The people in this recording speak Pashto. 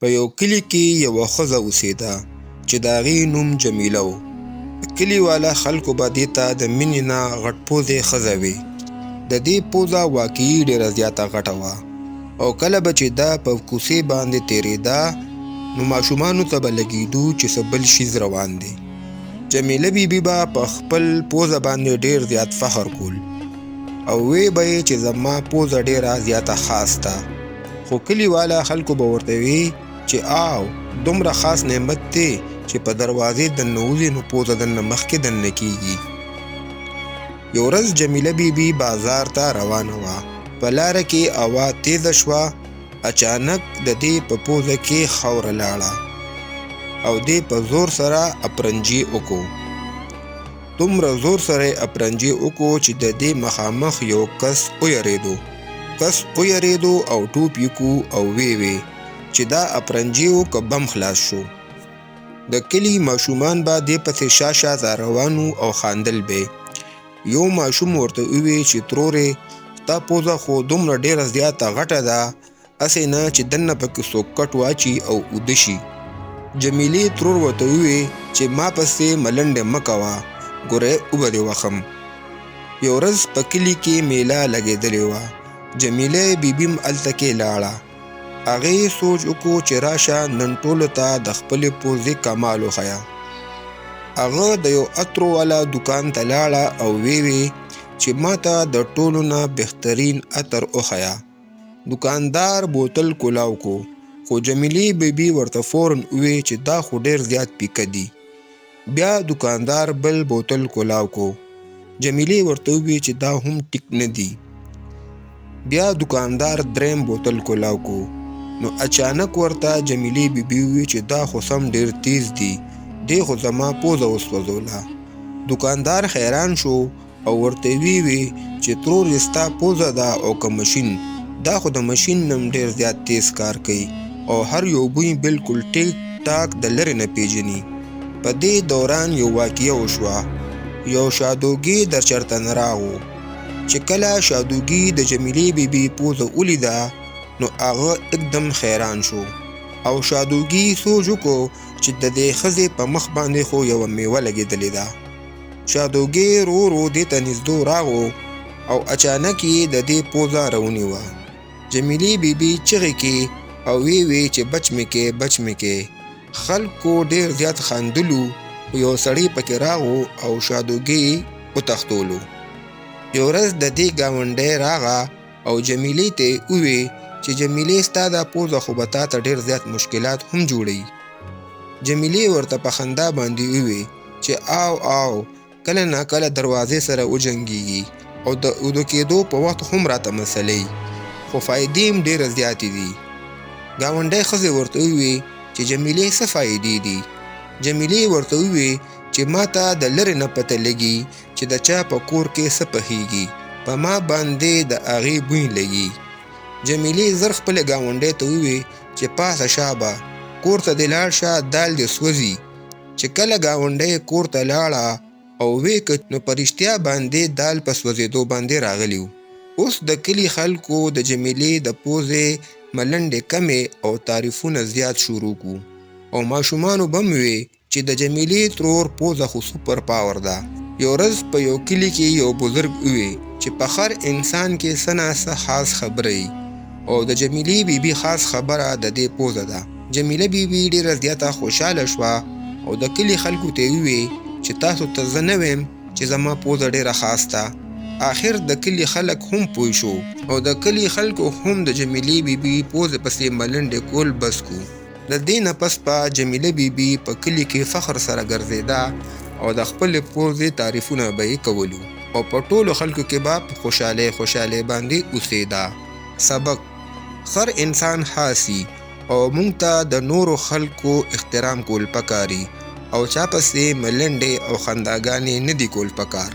په یو کلي کې یوه ښځه اوسېده چې د هغې نوم جمیله و. کلیواله خلکو به دې ته د مینې نه غټ پوزې ښځه وې. د دې پوزه واقعي ډېره زیاته غټه وه او کله به چې دا په کوڅې باندې تېرېده نو ماشومانو ته به لګېدو چې څه بل شیز روان دی. جمیله بیبي به په خپل پوزه باندې ډېر زیات فخر کول او وی به یې چې زما پوزه ډېره زیاته خاص ده. خو کلیواله خلکو به ورته وی چې آو دومره خاص نعمت دی چې په دروازې دننه وځې نو پوزه دننه مخکې دننه کېږي. یو ورځ جمیله بیبي بازار ته روانه وه. په لاره کې هوا تیزه شوه. اچانک د دې په پوزه کې خاوره لاړه او دې په زور سره اپرنجي وکړو. دومره زور سره اپرنجي وکړو چې د دې مخامخ یو کس ویریدو او ټوپ یې کو او وی چې دا اپرنجي و که بم خلاص شو. د کلي ماشومان به دې پسې شاته روانو او خاندل به. یو ماشوم ورته ووی چې ترورې ستا پوزه خو دومره ډېره زیاته غټه ده هسې نه چې دننه پکې څوک کټ واچي او اوده شي. جمیلې ترور ورته ووی چې ما پسې ملنډې مه کوه ګوره اوبه دې وخم. یو ورځ په کلي کې میله لګېدلې وه. جمیله بیبي هم هلته کې لاړه. هغې سوچ وکړو چې راشه نن ټولو ته د خپلې پوزې کمال وښیه. هغه د یو عطرو والا دکان ته لاړه او وی چې ما ته د ټولو نه بهترین عطر وښیه. دکاندار بوتل کولاو کو خو جمیلې بیبي ورته فورن وی چې دا خو ډېر زیات پیکه دي. بیا دکاندار بل بوتل کولاو کو. جمیلې ورته وی چې دا هم ټیک نه دي. بیا دکاندار دریم بوتل کولاو کو. نو اچانک ورته جمیلې بیبي وی چې دا خو سم ډېر تیز دي دې خو زما پوزه وسوځوله. دکاندار حیران شو او ورته وی چې ترور ستا پوزه ده او که مشین دا خو د مشین نم ډېر زیات تیز کار کوي او هر یو بوی بالکل ټیک ټاک د لرې نه پیژني. په دې دوران یو واقعه وشوه. یو شادوګي در چرته نه راغو. چې کله شادوګي د جمیلې بیبي پوزه ولیده نو هغه اکدم حیران شو او شادوګي سوچ وکړو چې د دې ښځې په مخ باندې خو یوه میوه لګېدلې ده. شادوګي رو دې ته نږدې راغو او اچانک یې د دې پوزه راونیوه. جمیلې بیبي چغې کې او وی چې بچ مې کې. خلکو ډېر زیات خاندلو. یو سړی پکې راغو او شادوګي وتښتولو. یو ورځ د دې ګاونډی راغه او جمیلې ته ووی چې جمیلې ستا دا پوزه خو به تا ته ډېر زیات مشکلات هم جوړوي. جمیلې ورته په خندا باندې ووی چې آو کله نه کله دروازې سره وجنګېږي او د اوده کېدو په وخت هم راته مسلې خو فایدې هم ډېره زیاتې دي. ګاونډی ښځې ورته ووی چې جمیلې څه فایدې دي؟ جمیلې ورته ووی چې ما ته د لرې نه پته لګي چې د چا په کور کې څه پخېږي په ما باندې د هغې بوی لګي. جمیلې زر خپلې ګاونډۍ ته ووی چې پاسه شابه کور ته دې لاړ شه دال دې سوځي. چې کله ګاونډۍ کور ته لاړه او وی نو په رښتیا باندې دال په سوځېدو باندې راغلی و. اوس د کلي خلکو د جمیلې د پوزې ملنډې کمې او تعریفونه زیات شروع کړو او ماشومانو به هم وی چې د جمیلې ترور پوزه خو سوپر پاور ده. یو ورځ په یو کلي کې یو بزرګ وی چې په هر انسان کې څه نه څه خاص خبره وي او د جمیلې بیبي خاص خبره د دې پوزه ده. جمیله بیبي ډېره زیاته خوشحاله شوه او د کلي خلکو ته وی چې تاسو ته زه نه ویم چې زما پوزه ډېره خاص ده. آخر د کلي خلک هم پوه شو او د کلي خلکو هم د جمیلې بیبي پوزې پسې ملنډې کول بس کو. د دې نه پس به جمیله بیبي په کلي کې فخر سره ګرځېده او د خپلې پوزې تعریفونه به یې کولو او په ټولو خلکو کې به په خوشحالۍ باندې اوسېده. سبق: هر انسان خاصي او مونږ ته د نورو خلکو احترام کول پکاري او چا پسې ملنډې او خنداګانې نه دي کول پکار.